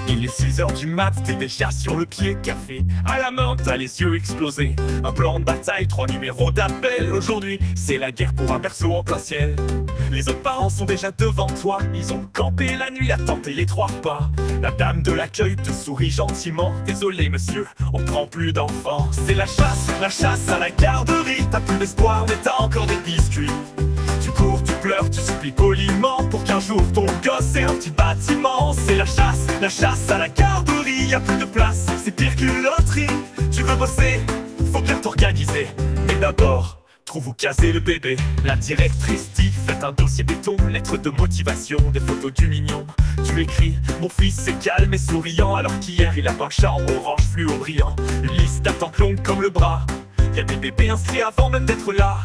Il est 6 h du mat, t'es déjà sur le pied. Café à la main, t'as les yeux explosés. Un plan de bataille, 3 numéros d'appel. Aujourd'hui, c'est la guerre pour un berceau en plein ciel. Les autres parents sont déjà devant toi. Ils ont campé la nuit à tenter les 3 repas. La dame de l'accueil te sourit gentiment. Désolé monsieur, on prend plus d'enfants. C'est la chasse à la garderie. T'as plus d'espoir mais t'as encore des biscuits. Tu cours, tu pleures, tu supplies poliment pour qu'un jour ton gosse ait un petit bâtiment. C'est la chasse à la garderie. Y'a plus de place, c'est pire qu'une loterie. Tu veux bosser, faut bien t'organiser. Mais d'abord, trouve où caser le bébé. La directrice dit, faites un dossier béton. Lettre de motivation, des photos du mignon. Tu écris, mon fils est calme et souriant. Alors qu'hier il a peint chat en orange fluo brillant. Une liste d'attente longue comme le bras. Y'a des bébés inscrits avant même d'être là.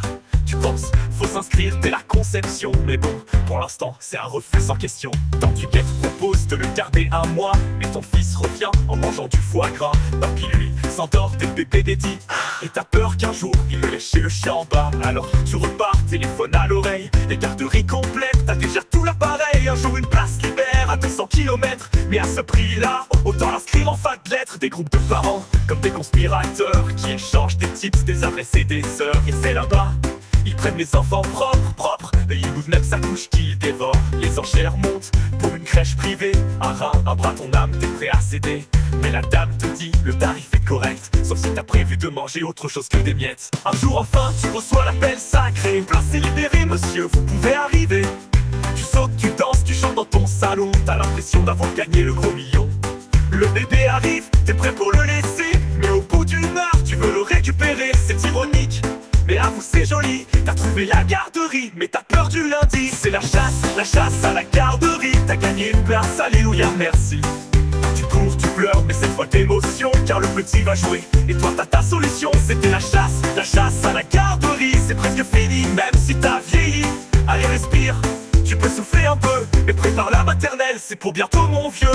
Tu penses, faut s'inscrire dès la conception. Mais bon, pour l'instant, c'est un refus sans question. Tanduguette propose de le garder un mois. Mais ton fils revient en mangeant du foie gras. Papy, lui, s'endort dès le bébé dédie. Et t'as peur qu'un jour, il le laisse chez le chien en bas. Alors tu repars, téléphone à l'oreille. Les garderies complètes, t'as déjà tout l'appareil. Un jour, une place libère à 200 km. Mais à ce prix-là, autant l'inscrire en fin de lettres. Des groupes de parents, comme des conspirateurs, qui échangent des tips, des adresses et des sœurs. Et c'est là-bas, ils prennent les enfants propres, et ils goûtent même sa couche qu'ils dévorent. Les enchères montent pour une crèche privée. Un rein, un bras, ton âme, t'es prêt à céder. Mais la dame te dit, le tarif est correct, sauf si t'as prévu de manger autre chose que des miettes. Un jour enfin, tu reçois l'appel sacré. Place est libérée, monsieur, vous pouvez arriver. Tu sautes, tu danses, tu chantes dans ton salon. T'as l'impression d'avoir gagné le gros million. Le bébé arrive, t'es prêt pour le laisser. Mais au bout d'une heure, tu veux le récupérer. C'est ironique, mais avoue c'est joli. T'as trouvé la garderie, mais t'as peur du lundi. C'est la chasse à la garderie. T'as gagné une place, alléluia, merci. Tu cours, tu pleures, mais cette fois d'émotion, car le petit va jouer, et toi t'as ta solution. C'était la chasse à la garderie. C'est presque fini, même si t'as vieilli. Allez respire, tu peux souffler un peu, mais prépare la maternelle, c'est pour bientôt mon vieux.